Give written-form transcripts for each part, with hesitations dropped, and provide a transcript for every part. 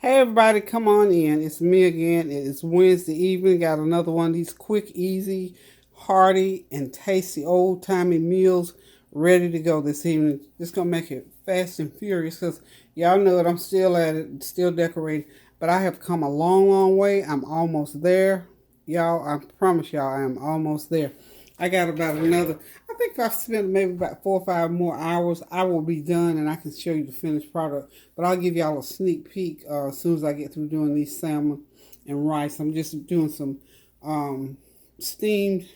Hey everybody, come on in. It's me again. It is Wednesday evening. Got another one of these quick, easy, hearty, and tasty old-timey meals ready to go this evening. Just gonna make it fast and furious because y'all know it. I'm still at it, still decorating. But I have come a long, long way. I'm almost there. Y'all, I promise y'all I am almost there. I got about another, I think if I spend maybe about 4 or 5 more hours, I will be done and I can show you the finished product. But I'll give y'all a sneak peek as soon as I get through doing these salmon and rice. I'm just doing some steamed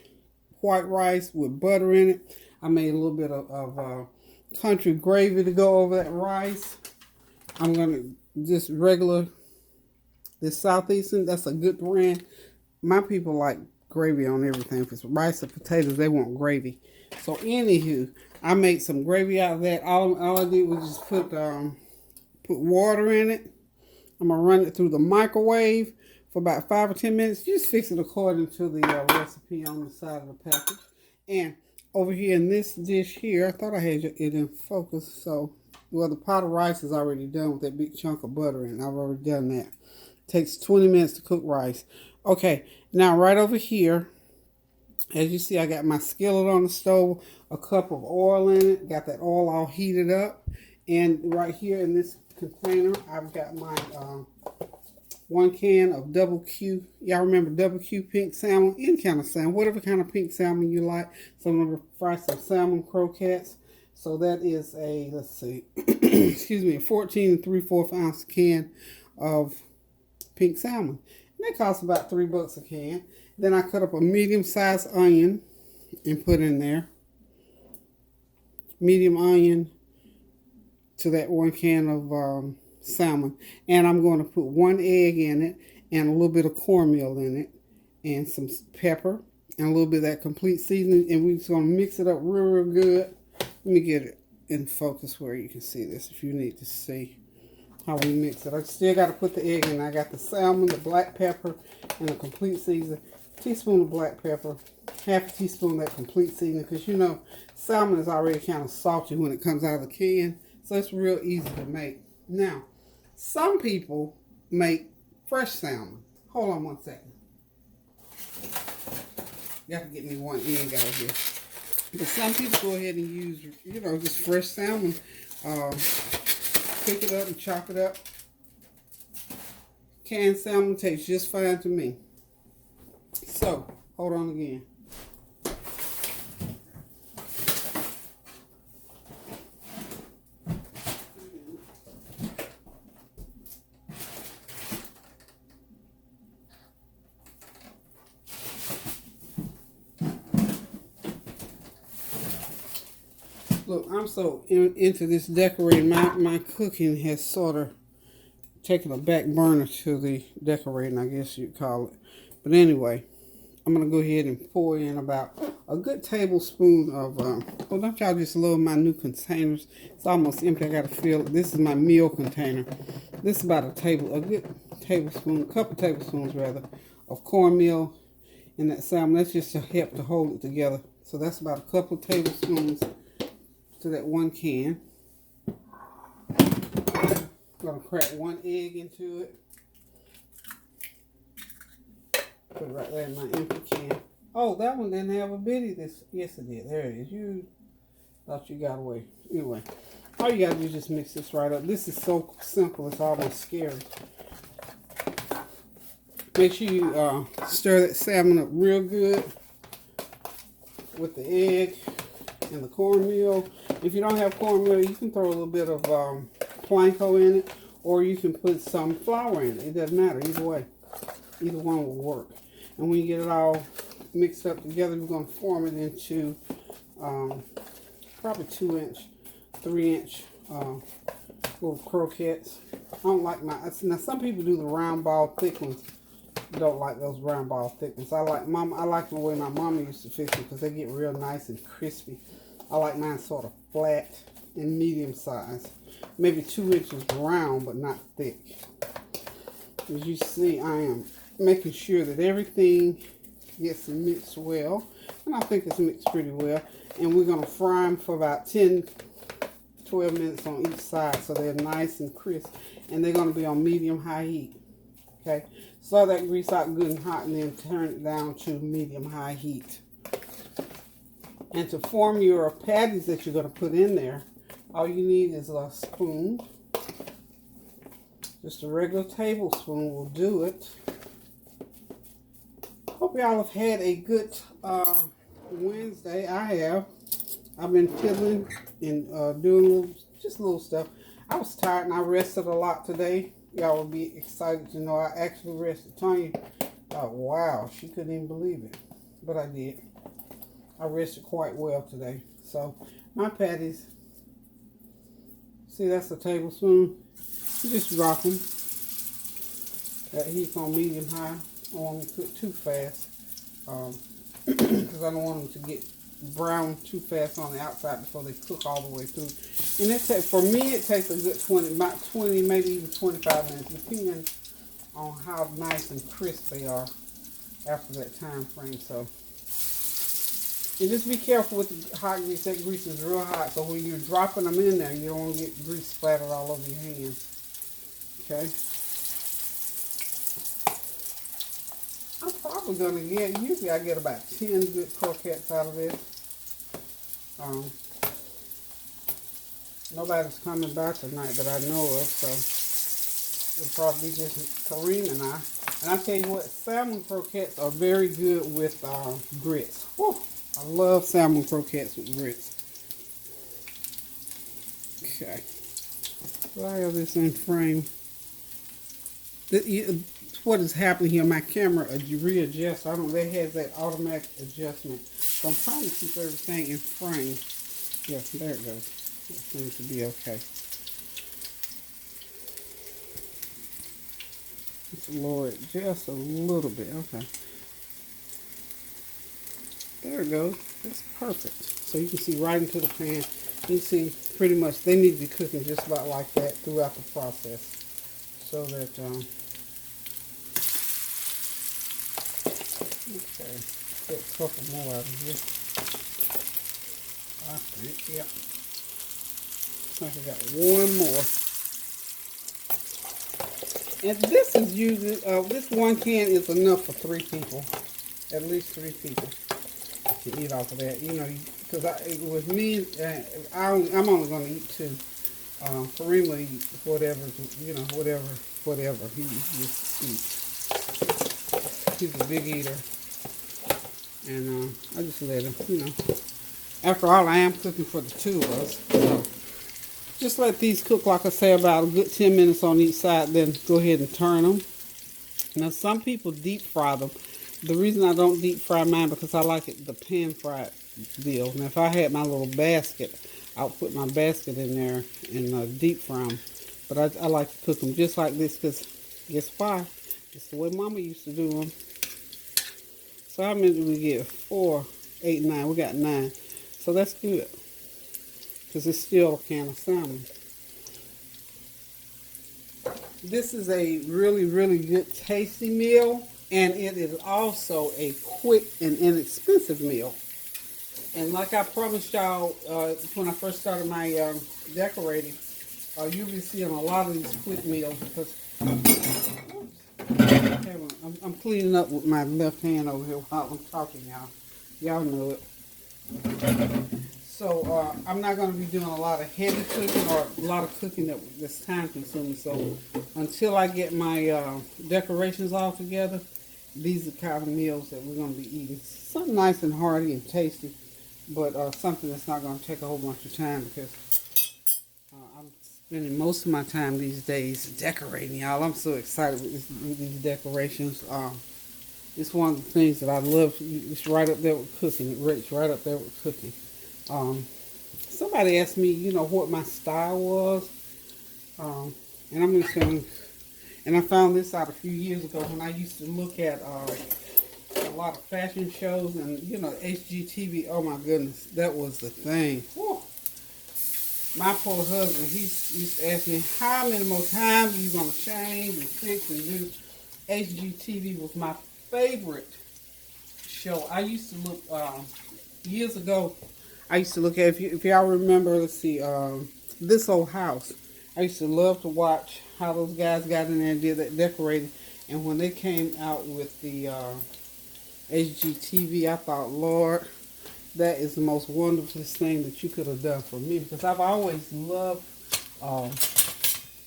white rice with butter in it. I made a little bit of country gravy to go over that rice. I'm going to just regular, this Southeastern, that's a good brand. My people like gravy on everything. If it's rice or potatoes, they want gravy. So anywho, I made some gravy out of that. All I did was just put water in it. I'm gonna run it through the microwave for about 5 or 10 minutes. Just fix it according to the recipe on the side of the package. And over here in this dish here, I thought I had it in focus. So, well, the pot of rice is already done with that big chunk of butter in it. I've already done that. It takes 20 minutes to cook rice. Okay, now right over here, as you see, I got my skillet on the stove, a cup of oil in it, got that oil all heated up, and right here in this container, I've got my 1 can of double Q. Y'all remember double Q pink salmon? Any kind of salmon, whatever kind of pink salmon you like. So I'm going to fry some Salmon Croquettes. So that is a, let's see, excuse me, a 14 3/4 ounce can of pink salmon. They cost about $3 a can. Then I cut up a medium-sized onion and put in there. Medium onion to that 1 can of salmon. And I'm going to put 1 egg in it and a little bit of cornmeal in it and some pepper and a little bit of that complete seasoning. And we're just going to mix it up real, real good. Let me get it in focus where you can see this if you need to see how we mix it. I still got to put the egg in. I got the salmon, the black pepper, and the complete season. Teaspoon of black pepper, half a teaspoon of that complete seasoning, because you know salmon is already kind of salty when it comes out of the can, so it's real easy to make. Now, some people make fresh salmon. Hold on 1 second. You have to get me 1 egg out of here. But some people go ahead and use, you know, just fresh salmon. Pick it up and chop it up. Canned salmon tastes just fine to me. So, hold on again. Look, I'm so into this decorating. My cooking has sort of taken a back burner to the decorating, I guess you'd call it. But anyway, I'm going to go ahead and pour in about a good tablespoon of, well, don't y'all just love my new containers? It's almost empty. I got to fill it. This is my meal container. This is about a good tablespoon, a couple tablespoons rather, of cornmeal in that salmon. That's just to help to hold it together. So that's about a couple tablespoons to that 1 can. I'm going to crack 1 egg into it. Put it right there in my empty can. Oh, that one didn't have a bitty. Yes, it did. There it is. You thought you got away. Anyway, all you got to do is just mix this right up. This is so simple. It's almost scary. Make sure you stir that salmon up real good with the egg and the cornmeal. If you don't have cornmeal, you can throw a little bit of planko in it, or you can put some flour in it. It doesn't matter. Either way. Either one will work. And when you get it all mixed up together, we're going to form it into probably 2-inch, 3-inch little croquettes. I don't like now some people do the round ball thick ones. I don't like those round ball thick ones. I like the way my mama used to fix them because they get real nice and crispy. I like mine sort of flat and medium size. Maybe 2 inches round, but not thick. As you see, I am making sure that everything gets mixed well. And I think it's mixed pretty well. And we're going to fry them for about 10, 12 minutes on each side so they're nice and crisp. and they're going to be on medium-high heat. Okay, start that grease out good and hot, and then turn it down to medium-high heat. And to form your patties that you're going to put in there, all you need is a spoon. Just a regular tablespoon will do it. Hope y'all have had a good Wednesday. I have. I've been fiddling and doing just little stuff. I was tired and I rested a lot today. Y'all will be excited to know I actually rested. Tanya, wow, she couldn't even believe it. But I did. I rested quite well today. So, my patties, see that's a tablespoon. You just drop them. That heat's on medium high. I don't want them to cook too fast. Because I don't want them to get brown too fast on the outside before they cook all the way through. And for me, it takes a good about 20, maybe even 25 minutes, depending on how nice and crisp they are after that time frame. So, and just be careful with the hot grease. That grease is real hot, so when you're dropping them in there, you don't want to get grease splattered all over your hands. Okay. I'm probably going to get, usually I get about 10 good croquettes out of this. Nobody's coming by tonight that I know of, so it'll probably be just Kareem and I. And I tell you what, salmon croquettes are very good with grits. Whew, I love salmon croquettes with grits. Okay. So I have this in frame. What is happening here, my camera readjusts. I don't know, it has that automatic adjustment. So I'm trying to keep everything in frame. Yeah, there it goes. It seems to be okay. Let's lower it just a little bit. Okay. There it goes. That's perfect. So you can see right into the pan. You can see pretty much they need to be cooking just about like that throughout the process. So that, okay, get a couple more out of here. I think, yep. Looks like I got one more. And this is usually, this one can is enough for 3 people. At least 3 people to eat off of that. You know, because with me, I'm only going to eat 2. Kareem will eat whatever, you know, whatever he just eats. He's a big eater. And I just let him, you know. After all, I am cooking for the 2 of us. So just let these cook, like I say, about a good 10 minutes on each side. Then go ahead and turn them. Now, some people deep fry them. The reason I don't deep fry mine because I like it the pan fried deal. Now, if I had my little basket, I'll put my basket in there and deep fry them. But I like to cook them just like this because guess why? It's the way Mama used to do them. So how many did we get? 4, 8, 9. We got 9. So that's good. Because it's still a can of salmon. This is a really, really good tasty meal. And it is also a quick and inexpensive meal. And like I promised y'all when I first started my decorating, you'll be seeing a lot of these quick meals because I'm cleaning up with my left hand over here while I'm talking, y'all. Y'all know it. So I'm not going to be doing a lot of heavy cooking or a lot of cooking that's time consuming. So until I get my decorations all together, these are the kind of meals that we're going to be eating. Something nice and hearty and tasty, but something that's not going to take a whole bunch of time because I'm spending most of my time these days decorating, y'all. I'm so excited with these decorations. It's one of the things that I love. It's right up there with cooking. It's right up there with cooking. Somebody asked me, you know, what my style was, and I'm just going to, and I found this out a few years ago when I used to look at a lot of fashion shows and, you know, HGTV. Oh my goodness, that was the thing. Whew. My poor husband, he used to ask me, how many more times are you going to change and fix and do? HGTV was my favorite show. I used to look, years ago, I used to look at, if y'all remember, let's see, This Old House. I used to love to watch how those guys got in there and did that decorating. And when they came out with the HGTV, I thought, Lord, that is the most wonderfulest thing that you could have done for me, because I've always loved um,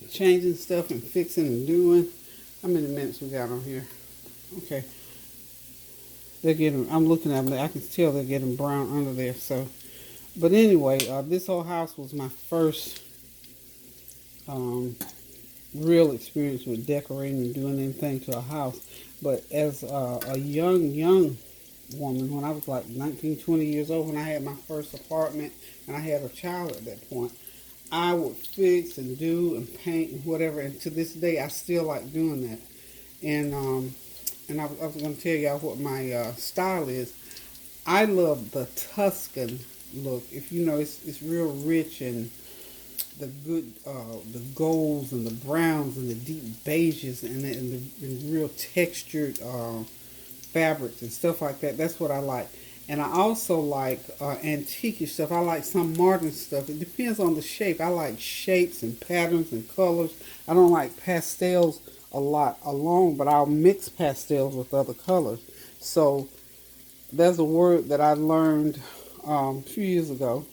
changing stuff and fixing and doing. How many minutes we got on here? Okay, they're getting. I'm looking at them. I can tell they're getting brown under there. So, but anyway, this whole house was my first um, real experience with decorating and doing anything to a house. But as a young woman, when I was like 19, 20 years old, when I had my first apartment and I had a child at that point, I would fix and do and paint and whatever. And to this day, I still like doing that. And I was going to tell y'all what my style is. I love the Tuscan look. If you know, it's real rich and the good, the golds and the browns and the deep beiges and the real textured fabrics and stuff like that. That's what I like. And I also like antique stuff. I like some modern stuff. It depends on the shape. I like shapes and patterns and colors. I don't like pastels a lot alone, but I'll mix pastels with other colors. So there's a word that I learned a few years ago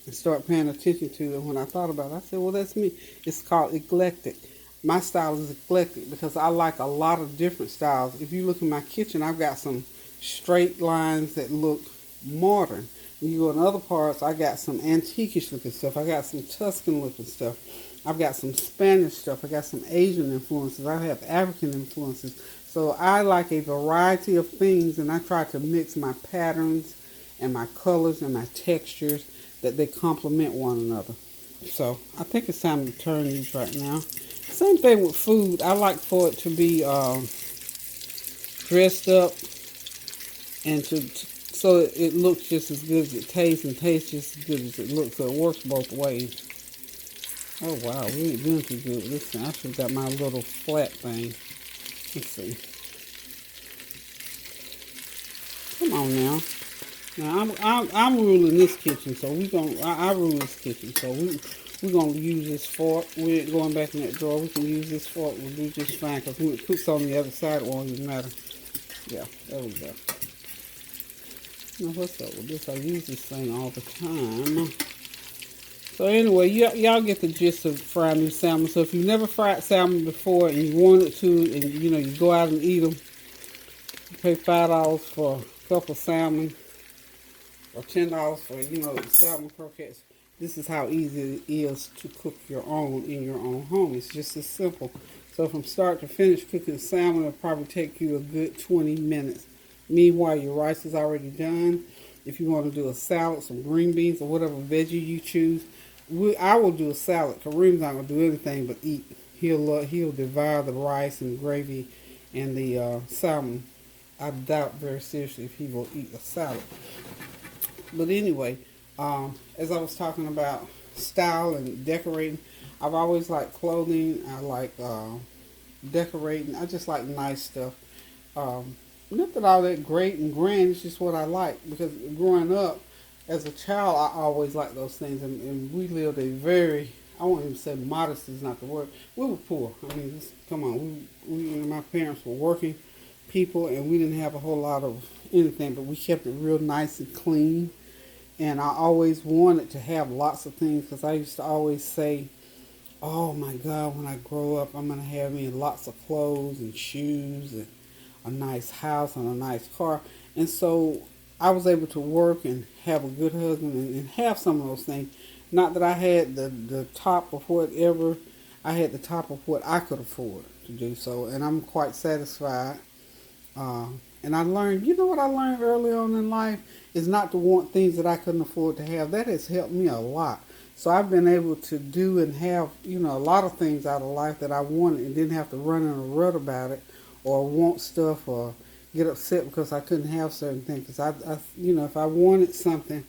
and start paying attention to. And when I thought about it, I said, well, that's me. It's called eclectic. My style is eclectic because I like a lot of different styles. If you look in my kitchen, I've got some straight lines that look modern. When you go in other parts, I got some antiquish looking stuff. I got some Tuscan looking stuff. I've got some Spanish stuff. I got some Asian influences. I have African influences. So I like a variety of things, and I try to mix my patterns and my colors and my textures that they complement one another. So I think it's time to turn these right now. Same thing with food. I like for it to be dressed up and so it looks just as good as it tastes and tastes just as good as it looks. So it works both ways. Oh wow, we ain't doing too good with this thing. I should have got my little flat thing. Let's see. Come on now. Now I'm ruling this kitchen, so I rule this kitchen, so we're gonna use this fork. We ain't going back in that drawer. We can use this fork. We'll do just fine because when it cooks on the other side, it won't even matter. Yeah, there we go. Now what's up with this? I use this thing all the time. So anyway, y'all get the gist of frying new salmon. So if you've never fried salmon before and you wanted to, and you go out and eat them, you pay $5 for a cup of salmon, or $10 for salmon croquettes. This is how easy it is to cook your own in your own home. It's just as simple. So from start to finish cooking salmon will probably take you a good 20 minutes. Meanwhile, your rice is already done. If you want to do a salad, some green beans, or whatever veggie you choose, I will do a salad. Kareem's not going to do anything but eat. He'll devour the rice and gravy and the salmon. I doubt very seriously if he will eat a salad. But anyway, as I was talking about style and decorating, I've always liked clothing. I like decorating. I just like nice stuff. Nothing all that great and grand. It's just what I like. Because growing up, as a child, I always liked those things. And we lived a very, I won't even say modest is not the word. We were poor. I mean, come on. My parents were working people, and we didn't have a whole lot of anything. But we kept it real nice and clean. And I always wanted to have lots of things because I used to always say, oh my God, when I grow up, I'm going to have me lots of clothes and shoes and a nice house and a nice car. And so I was able to work and have a good husband and have some of those things. Not that I had the top of whatever, I had the top of what I could afford to do so. And I'm quite satisfied. And I learned, what I learned early on in life is not to want things that I couldn't afford to have. That has helped me a lot. So I've been able to do and have, a lot of things out of life that I wanted and didn't have to run in a rut about it or want stuff or get upset because I couldn't have certain things. Because if I wanted something,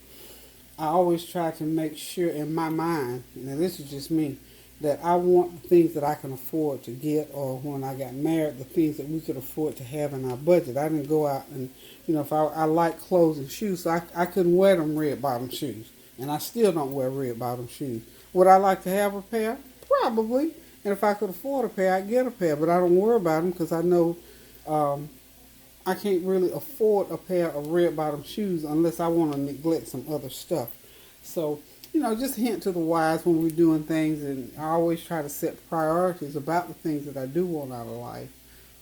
I always try to make sure in my mind, and this is just me, that I want the things that I can afford to get, or when I got married, the things that we could afford to have in our budget. I didn't go out and, if I like clothes and shoes, so I couldn't wear them red bottom shoes. And I still don't wear red bottom shoes. Would I like to have a pair? Probably. And if I could afford a pair, I'd get a pair. But I don't worry about them because I know um, I can't really afford a pair of red bottom shoes unless I want to neglect some other stuff. So, just hint to the wise when we're doing things. And I always try to set priorities about the things that I do want out of life.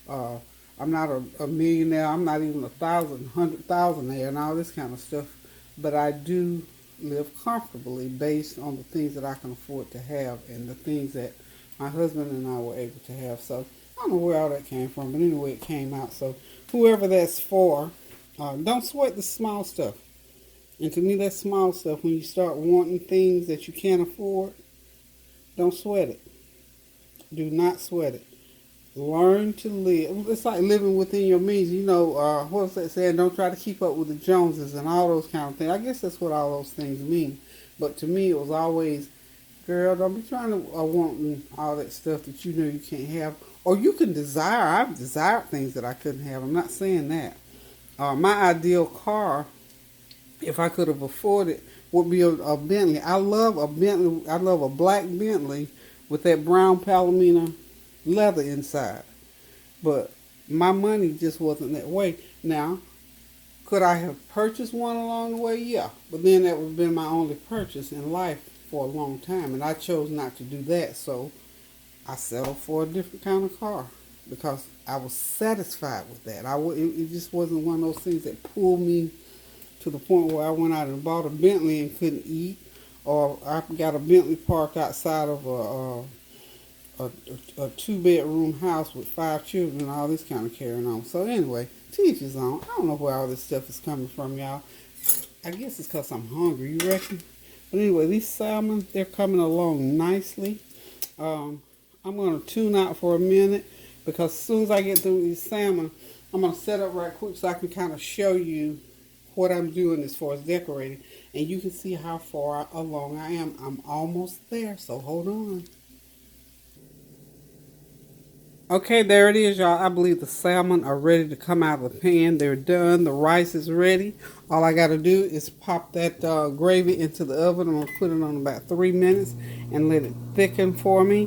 Uh, I'm not a millionaire. I'm not even 100,000 and all this kind of stuff. But I do live comfortably based on the things that I can afford to have and the things that my husband and I were able to have. So I don't know where all that came from, but anyway, it came out. So whoever that's for, don't sweat the small stuff. And to me, that small stuff, when you start wanting things that you can't afford, don't sweat it. Do not sweat it. Learn to live. It's like living within your means. What's that saying? Don't try to keep up with the Joneses and all those kind of things. I guess that's what all those things mean. But to me, it was always, girl, don't be trying to want all that stuff that you know you can't have. Or you can desire. I've desired things that I couldn't have. I'm not saying that. My ideal car, if I could have afforded, would be a Bentley. I love a Bentley. I love a black Bentley with that brown Palomino leather inside. But my money just wasn't that way. Now, could I have purchased one along the way? Yeah. But then that would have been my only purchase in life for a long time. And I chose not to do that. So I settled for a different kind of car because I was satisfied with that. It just wasn't one of those things that pulled me to the point where I went out and bought a Bentley and couldn't eat. Or I got a Bentley parked outside of a two-bedroom house with 5 children and all this kind of carrying on. So anyway, to each his own. I don't know where all this stuff is coming from, y'all. I guess it's because I'm hungry, you reckon? But anyway, these salmon, they're coming along nicely. I'm going to tune out for a minute because as soon as I get through these salmon, I'm going to set up right quick so I can kind of show you what I'm doing as far as decorating. And you can see how far along I am. I'm almost there, so hold on. Okay, there it is, y'all. I believe the salmon are ready to come out of the pan. They're done. The rice is ready. All I got to do is pop that gravy into the oven. I'm going to put it on about 3 minutes and let it thicken for me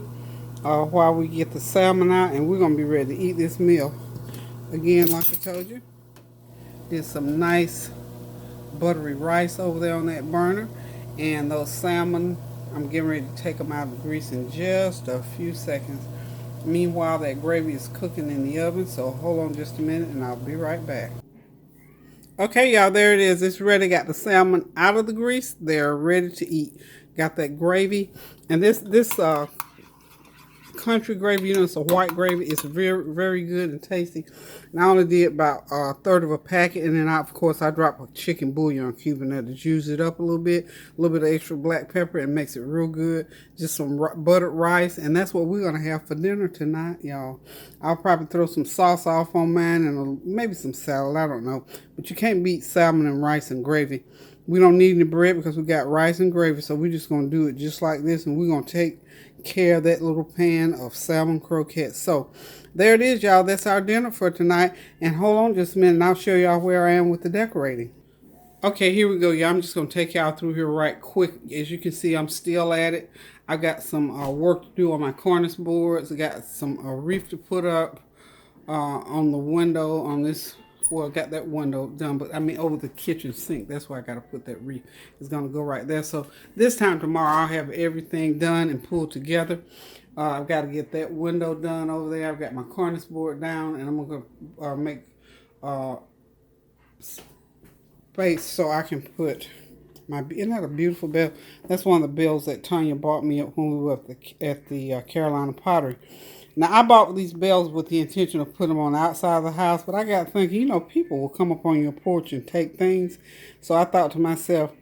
while we get the salmon out. And we're going to be ready to eat this meal. Again, like I told you, did some nice buttery rice over there on that burner. And those salmon, I'm getting ready to take them out of the grease in just a few seconds. Meanwhile, that gravy is cooking in the oven, so hold on just a minute and I'll be right back. Okay, y'all, there it is. It's ready. Got the salmon out of the grease. They're ready to eat. Got that gravy. And this country gravy, it's a white gravy. It's very, very good and tasty. And I only did about a third of a packet. And then, of course, I dropped a chicken bouillon cube in there to juice it up a little bit of extra black pepper. It makes it real good. Just some buttered rice. And that's what we're going to have for dinner tonight, y'all. I'll probably throw some sauce off on mine and maybe some salad. I don't know. But you can't beat salmon and rice and gravy. We don't need any bread because we got rice and gravy. So we're just going to do it just like this. And we're going to take care of that little pan of salmon croquettes. So there it is, y'all. That's our dinner for tonight. And hold on just a minute and I'll show y'all where I am with the decorating. Okay, here we go, y'all. I'm just going to take y'all through here right quick. As you can see, I'm still at it. I got some work to do on my cornice boards. I got some reef to put up on the window on this. Well, I got that window done, but I mean over the kitchen sink. That's where I got to put that reef. It's going to go right there. So this time tomorrow, I'll have everything done and pulled together. I've got to get that window done over there. I've got my cornice board down, and I'm going to make space so I can put my. Isn't that a beautiful bell? That's one of the bells that Tanya bought me when we were at the Carolina Pottery. Now, I bought these bells with the intention of putting them on the outside of the house, but I got thinking, people will come up on your porch and take things. So I thought to myself,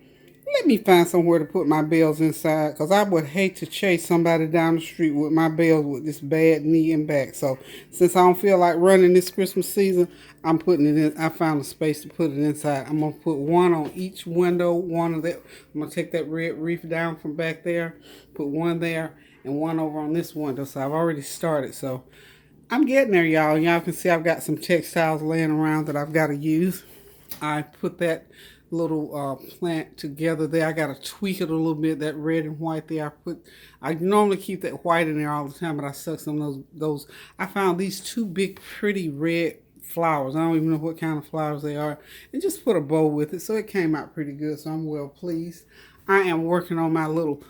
let me find somewhere to put my bells inside, because I would hate to chase somebody down the street with my bells with this bad knee and back. So since I don't feel like running this Christmas season, I'm putting it in. I found a space to put it inside. I'm going to put one on each window. I'm going to take that red reef down from back there, put one there, and one over on this window. So I've already started. So I'm getting there, y'all. Y'all can see I've got some textiles laying around that I've got to use. I put that little plant together there. I got to tweak it a little bit. That red and white there, I normally keep that white in there all the time, but I stuck some of those. I found these two big, pretty red flowers. I don't even know what kind of flowers they are, and just put a bow with it, so it came out pretty good. So I'm well pleased. I am working on my little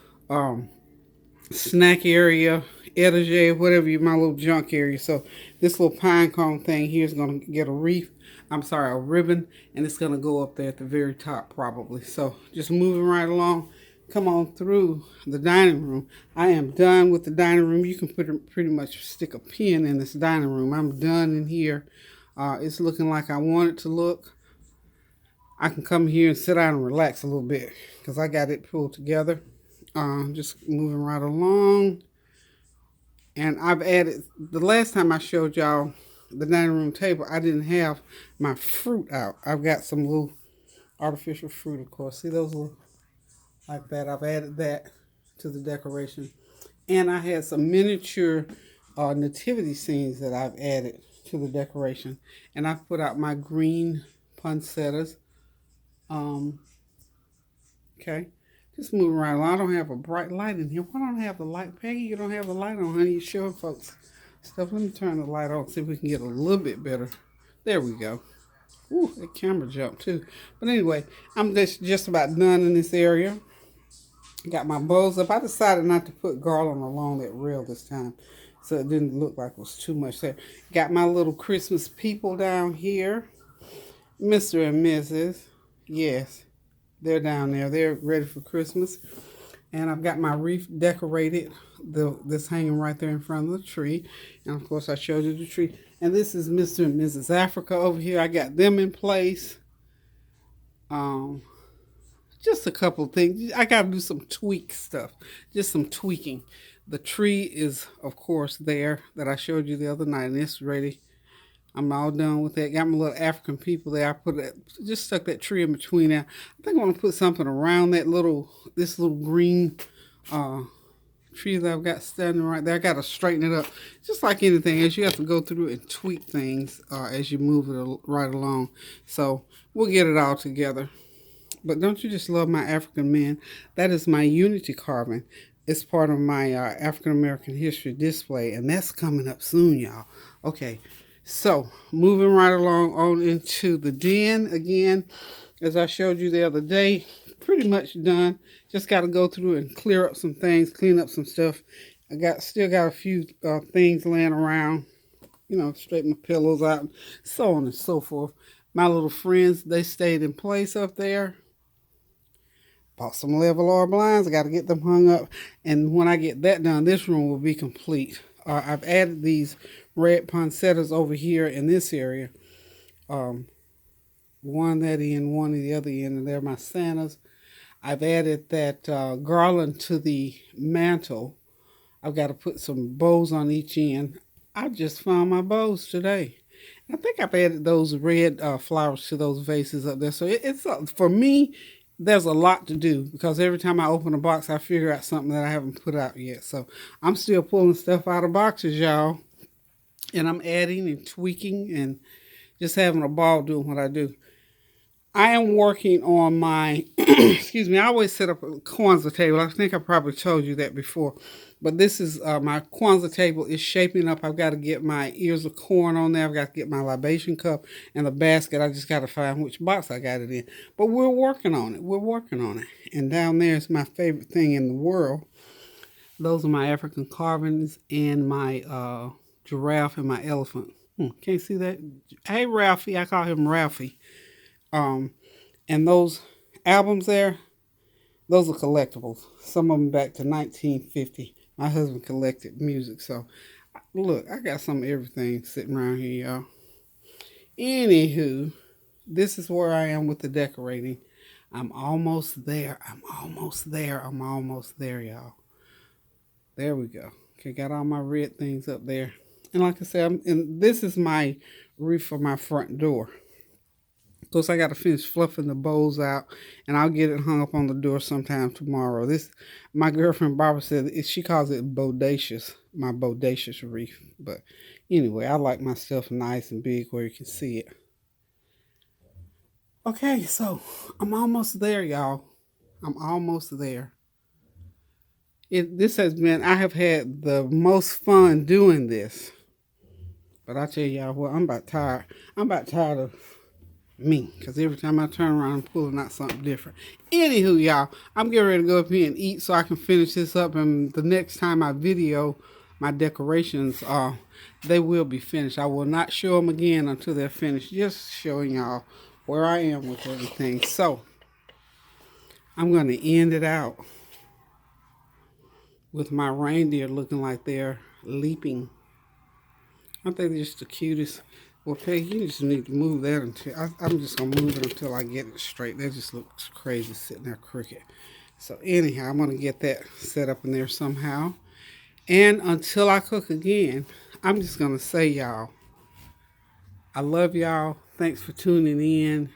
snack area, etagere, whatever you, my little junk area. So this little pine cone thing here is gonna get a wreath. I'm sorry, a ribbon, and it's gonna go up there at the very top probably. So just moving right along. Come on through the dining room. I am done with the dining room. You can pretty much stick a pin in this dining room. I'm done in here. It's looking like I want it to look. I can come here and sit down and relax a little bit because I got it pulled together. Just moving right along. And I've added, the last time I showed y'all the dining room table, I didn't have my fruit out. I've got some little artificial fruit, of course. See those little, like that? I've added that to the decoration. And I had some miniature nativity scenes that I've added to the decoration. And I've put out my green poinsettias. Okay. Just moving right along. I don't have a bright light in here. Why don't I have the light? Peggy, you don't have the light on, honey. You're showing folks stuff. Let me turn the light on, see if we can get a little bit better. There we go. Ooh, that camera jumped too. But anyway, I'm just about done in this area. Got my bows up. I decided not to put garland along that rail this time, so it didn't look like it was too much there. Got my little Christmas people down here. Mr. and Mrs. Yes. They're down there. They're ready for Christmas. And I've got my wreath decorated. This hanging right there in front of the tree. And of course I showed you the tree. And this is Mr. and Mrs. Africa over here. I got them in place. Just a couple things. I got to do some tweak stuff. Just some tweaking. The tree is, of course, there that I showed you the other night. And it's ready. I'm all done with that. Got my little African people there. I just stuck that tree in between there. I think I want to put something around this little green tree that I've got standing right there. I got to straighten it up. Just like anything else, you have to go through and tweak things as you move it right along. So we'll get it all together. But don't you just love my African men? That is my Unity carving. It's part of my African American history display, and that's coming up soon, y'all. Okay. So, moving right along on into the den again, as I showed you the other day, pretty much done. Just got to go through and clear up some things, clean up some stuff. Still got a few things laying around, straighten my pillows out, so on and so forth. My little friends, they stayed in place up there. Bought some level R blinds. I got to get them hung up. And when I get that done, this room will be complete. I've added these red poinsettias over here in this area. One that end, one at the other end, and they're my Santas. I've added that garland to the mantle. I've got to put some bows on each end. I just found my bows today. I think I've added those red flowers to those vases up there. So it's for me, there's a lot to do because every time I open a box, I figure out something that I haven't put out yet. So I'm still pulling stuff out of boxes, y'all. And I'm adding and tweaking and just having a ball doing what I do. I am working on my, excuse me, I always set up a Kwanzaa table. I think I probably told you that before. But this is, my Kwanzaa table is shaping up. I've got to get my ears of corn on there. I've got to get my libation cup and the basket. I just got to find which box I got it in. But we're working on it. We're working on it. And down there is my favorite thing in the world. Those are my African carvings and my giraffe and my elephant. Can't see that? Hey, Ralphie. I call him Ralphie. And those albums there, those are collectibles. Some of them back to 1950. My husband collected music, so look, I got some of everything sitting around here, y'all. Anywho, this is where I am with the decorating. I'm almost there. I'm almost there, y'all. There we go. Okay, got all my red things up there. And like I said, and this is my wreath for my front door. Of course, I got to finish fluffing the bows out, and I'll get it hung up on the door sometime tomorrow. My girlfriend Barbara said she calls it bodacious, my bodacious wreath. But anyway, I like my stuff nice and big where you can see it. Okay, so I'm almost there, y'all. I'm almost there. This has been, I have had the most fun doing this. But I tell y'all what, I'm about tired. I'm about tired of me. Because every time I turn around, I'm pulling out something different. Anywho, y'all, I'm getting ready to go up here and eat so I can finish this up. And the next time I video my decorations, they will be finished. I will not show them again until they're finished. Just showing y'all where I am with everything. So, I'm going to end it out with my reindeer looking like they're leaping. I think they're just the cutest. Well, Peg, you just need to move that until I'm just gonna move it until I get it straight. That just looks crazy sitting there crooked. So anyhow, I'm gonna get that set up in there somehow. And until I cook again, I'm just gonna say, y'all, I love y'all. Thanks for tuning in.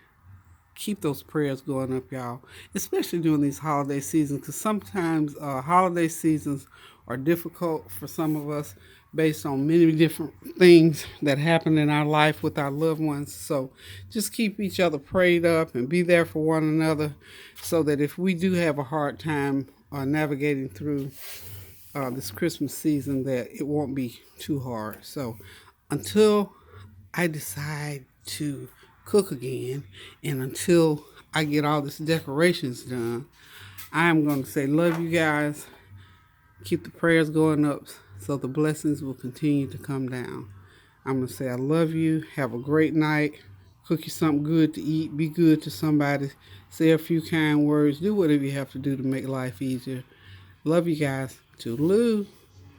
Keep those prayers going up, y'all, especially during these holiday seasons, because sometimes holiday seasons are difficult for some of us based on many different things that happen in our life with our loved ones. So just keep each other prayed up and be there for one another so that if we do have a hard time navigating through this Christmas season, that it won't be too hard. So until I decide to cook again, and until I get all this decorations done, I am going to say love you guys. Keep the prayers going up so the blessings will continue to come down. I'm going to say I love you. Have a great night. Cook you something good to eat. Be good to somebody. Say a few kind words. Do whatever you have to do to make life easier. Love you guys. Toodaloo.